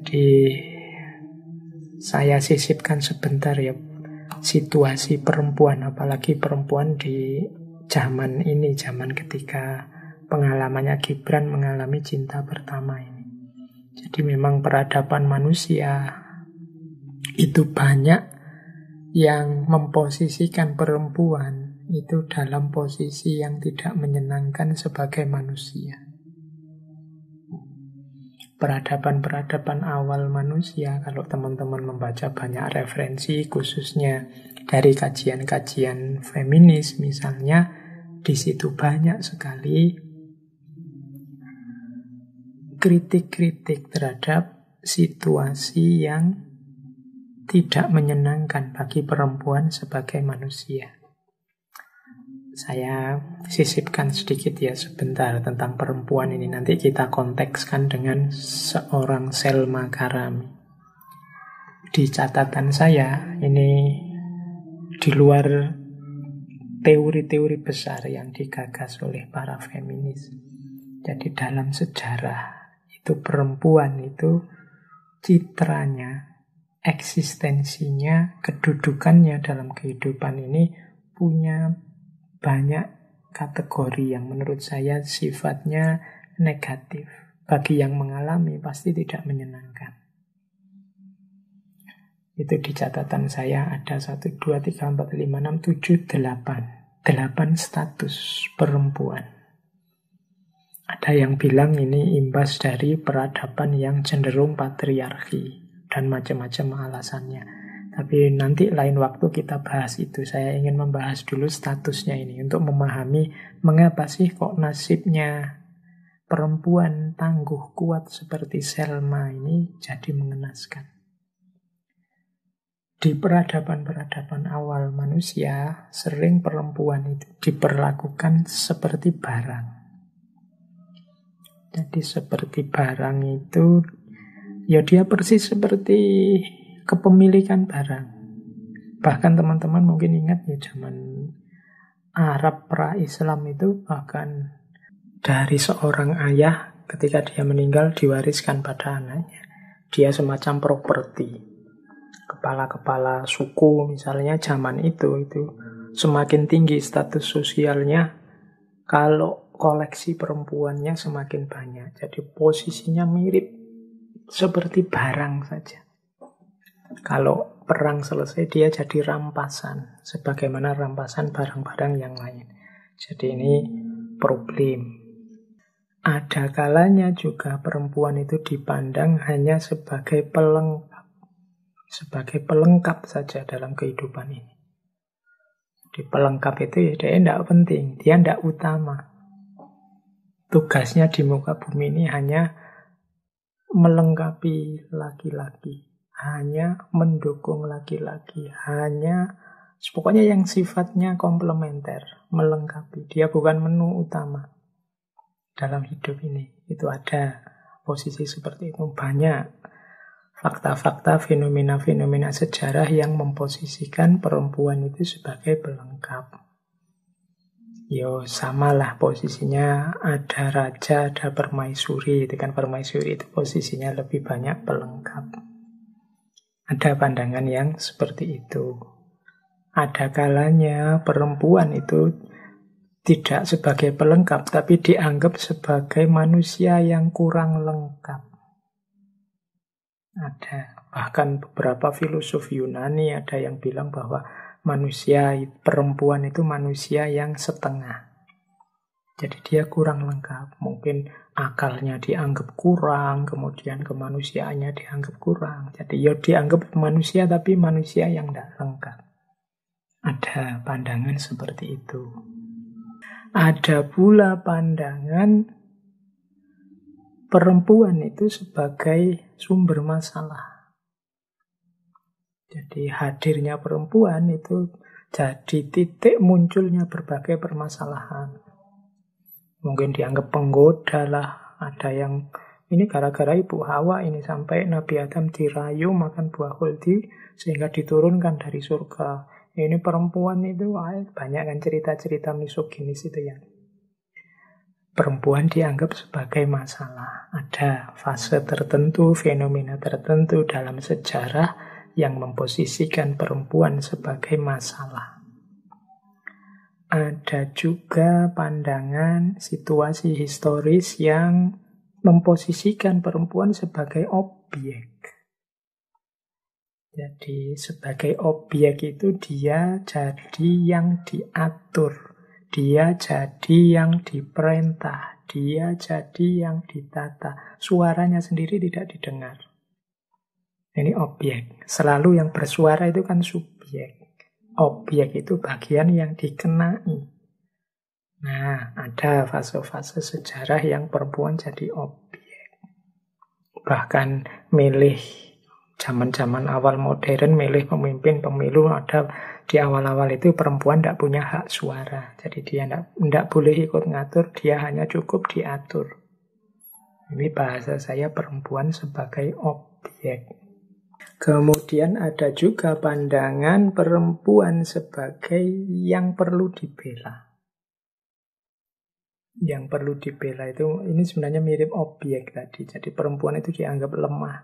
Jadi saya sisipkan sebentar ya situasi perempuan, apalagi perempuan di zaman ini, zaman ketika pengalamannya Gibran mengalami cinta pertama ini. Jadi memang peradaban manusia itu banyak yang memposisikan perempuan itu dalam posisi yang tidak menyenangkan sebagai manusia. Peradaban-peradaban awal manusia, kalau teman-teman membaca banyak referensi, khususnya dari kajian-kajian feminis misalnya, di situ banyak sekali kritik-kritik terhadap situasi yang tidak menyenangkan bagi perempuan sebagai manusia. Saya sisipkan sedikit ya sebentar tentang perempuan ini. Nanti kita kontekskan dengan seorang Selma Karami. Di catatan saya, ini di luar teori-teori besar yang digagas oleh para feminis. Jadi dalam sejarah itu perempuan itu citranya, eksistensinya, kedudukannya dalam kehidupan ini punya banyak kategori yang menurut saya sifatnya negatif. Bagi yang mengalami pasti tidak menyenangkan. Itu di catatan saya ada 1, 2, 3, 4, 5, 6, 7, 8. 8 status perempuan. Ada yang bilang ini imbas dari peradaban yang cenderung patriarki dan macam-macam alasannya. Tapi nanti lain waktu kita bahas itu. Saya ingin membahas dulu statusnya ini untuk memahami mengapa sih kok nasibnya perempuan tangguh kuat seperti Selma ini jadi mengenaskan. Di peradaban-peradaban awal manusia, sering perempuan itu diperlakukan seperti barang. Jadi seperti barang itu, ya dia persis seperti kepemilikan barang. Bahkan teman-teman mungkin ingat ya zaman Arab pra-Islam itu bahkan dari seorang ayah ketika dia meninggal diwariskan pada anaknya. Dia semacam properti. Kepala-kepala suku misalnya zaman itu semakin tinggi status sosialnya kalau koleksi perempuannya semakin banyak. Jadi posisinya mirip seperti barang saja. Kalau perang selesai dia jadi rampasan, sebagaimana rampasan barang-barang yang lain. Jadi ini problem. Ada kalanya juga perempuan itu dipandang hanya sebagai pelengkap saja dalam kehidupan ini. Di pelengkap itu ya dia tidak penting, dia tidak utama. Tugasnya di muka bumi ini hanya melengkapi laki-laki. Hanya mendukung laki-laki, pokoknya yang sifatnya komplementer, melengkapi. Dia bukan menu utama dalam hidup ini. Itu ada posisi seperti itu. Banyak fakta-fakta, fenomena-fenomena sejarah yang memposisikan perempuan itu sebagai pelengkap. Yo samalah posisinya, ada raja, ada permaisuri. Itu kan permaisuri itu posisinya lebih banyak pelengkap. Ada pandangan yang seperti itu. Ada kalanya perempuan itu tidak sebagai pelengkap, tapi dianggap sebagai manusia yang kurang lengkap. Ada. Bahkan beberapa filosof Yunani ada yang bilang bahwa perempuan itu manusia yang setengah. Jadi dia kurang lengkap. Mungkin akalnya dianggap kurang, kemudian kemanusiaannya dianggap kurang. Jadi ya dianggap manusia, tapi manusia yang tidak lengkap. Ada pandangan seperti itu. Ada pula pandangan perempuan itu sebagai sumber masalah. Jadi hadirnya perempuan itu jadi titik munculnya berbagai permasalahan. Mungkin dianggap penggoda lah. Ada yang ini gara-gara Ibu Hawa ini sampai Nabi Adam dirayu makan buah khuldi sehingga diturunkan dari surga. Ini perempuan itu banyak kan cerita-cerita misoginis itu ya. perempuan dianggap sebagai masalah. Ada fase tertentu, fenomena tertentu dalam sejarah yang memposisikan perempuan sebagai masalah. Ada juga pandangan situasi historis yang memposisikan perempuan sebagai objek. Jadi sebagai objek itu dia jadi yang diatur, dia jadi yang diperintah, dia jadi yang ditata. Suaranya sendiri tidak didengar. Ini objek. Selalu yang bersuara itu kan subjek. Objek itu bagian yang dikenai. Nah, ada fase-fase sejarah yang perempuan jadi objek. Bahkan milih zaman-zaman awal modern, milih pemimpin pemilu, ada di awal-awal itu perempuan tidak punya hak suara. Jadi dia tidak boleh ikut ngatur, dia hanya cukup diatur. Ini bahasa saya perempuan sebagai objek. Kemudian ada juga pandangan perempuan sebagai yang perlu dibela. Yang perlu dibela itu, ini sebenarnya mirip objek tadi. Jadi perempuan itu dianggap lemah,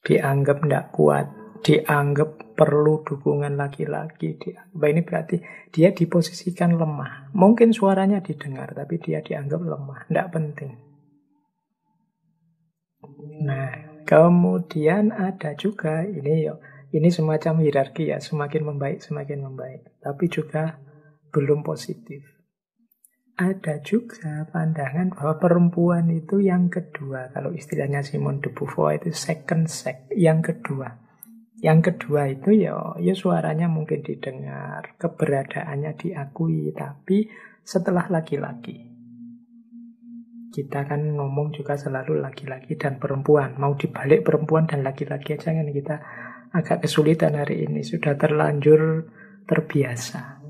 dianggap tidak kuat, dianggap perlu dukungan laki-laki. Ini berarti dia diposisikan lemah. Mungkin suaranya didengar, tapi dia dianggap lemah, tidak penting. Nah, kemudian ada juga, ini semacam hierarki ya, semakin membaik. Tapi juga belum positif. Ada juga pandangan bahwa perempuan itu yang kedua. Kalau istilahnya Simone de Beauvoir itu second sex, yang kedua. Yang kedua itu ya suaranya mungkin didengar, keberadaannya diakui, tapi setelah laki-laki. Kita kan ngomong juga selalu laki-laki dan perempuan. Mau dibalik perempuan dan laki-laki aja kan kita agak kesulitan hari ini. Sudah terlanjur terbiasa.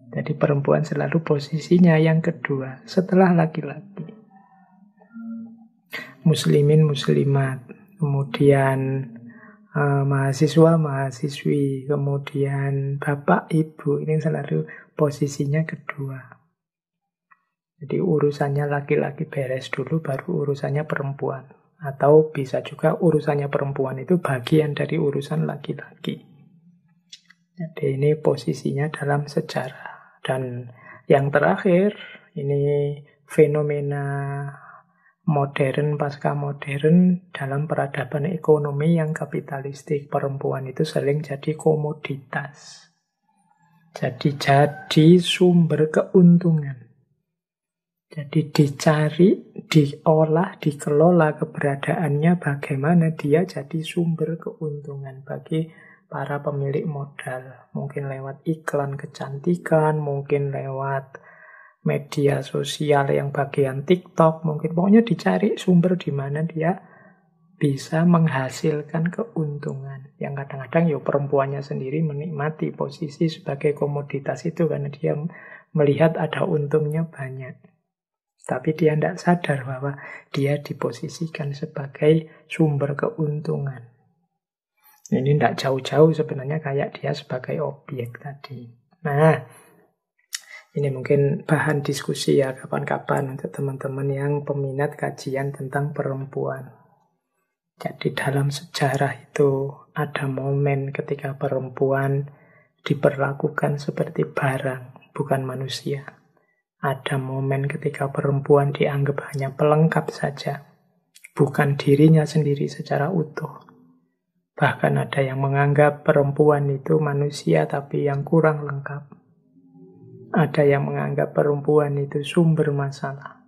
Jadi perempuan selalu posisinya yang kedua setelah laki-laki. Muslimin, muslimat, kemudian mahasiswa, mahasiswi, kemudian bapak, ibu, ini selalu posisinya kedua. Jadi urusannya laki-laki beres dulu, baru urusannya perempuan. Atau bisa juga urusannya perempuan itu bagian dari urusan laki-laki. Jadi ini posisinya dalam sejarah. Dan yang terakhir, ini fenomena modern, pasca modern dalam peradaban ekonomi yang kapitalistik. Perempuan itu sering jadi komoditas. Jadi sumber keuntungan. Jadi dicari, diolah, dikelola keberadaannya bagaimana dia jadi sumber keuntungan bagi para pemilik modal. Mungkin lewat iklan kecantikan, mungkin lewat media sosial yang bagian TikTok, mungkin pokoknya dicari sumber di mana dia bisa menghasilkan keuntungan. Yang kadang-kadang perempuannya sendiri menikmati posisi sebagai komoditas itu karena dia melihat ada untungnya banyak. Tapi dia tidak sadar bahwa dia diposisikan sebagai sumber keuntungan. Ini tidak jauh-jauh sebenarnya kayak dia sebagai objek tadi. Nah, ini mungkin bahan diskusi ya kapan-kapan untuk teman-teman yang peminat kajian tentang perempuan. Jadi dalam sejarah itu ada momen ketika perempuan diperlakukan seperti barang, bukan manusia. Ada momen ketika perempuan dianggap hanya pelengkap saja, bukan dirinya sendiri secara utuh. Bahkan ada yang menganggap perempuan itu manusia tapi yang kurang lengkap. Ada yang menganggap perempuan itu sumber masalah.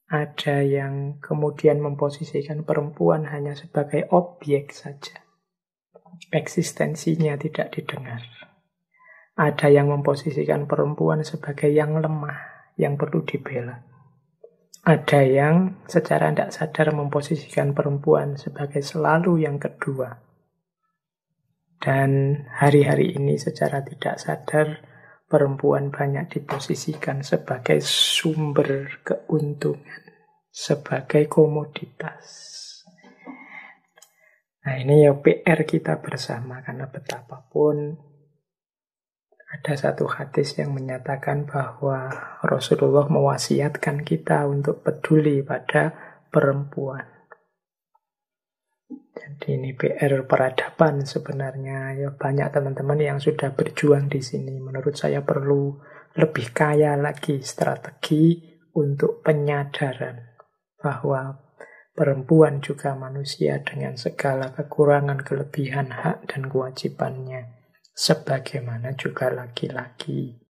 Ada yang kemudian memposisikan perempuan hanya sebagai objek saja. Eksistensinya tidak didengar. Ada yang memposisikan perempuan sebagai yang lemah, yang perlu dibela. Ada yang secara tidak sadar memposisikan perempuan sebagai selalu yang kedua. Dan hari-hari ini secara tidak sadar, perempuan banyak diposisikan sebagai sumber keuntungan, sebagai komoditas. Nah ini PR kita bersama, karena betapapun Ada satu hadis yang menyatakan bahwa Rasulullah mewasiatkan kita untuk peduli pada perempuan. Jadi ini PR peradaban sebenarnya. Ya, banyak teman-teman yang sudah berjuang di sini. Menurut saya perlu lebih kaya lagi strategi untuk penyadaran bahwa perempuan juga manusia dengan segala kekurangan, kelebihan, hak, dan kewajibannya. Sebagaimana juga laki-laki.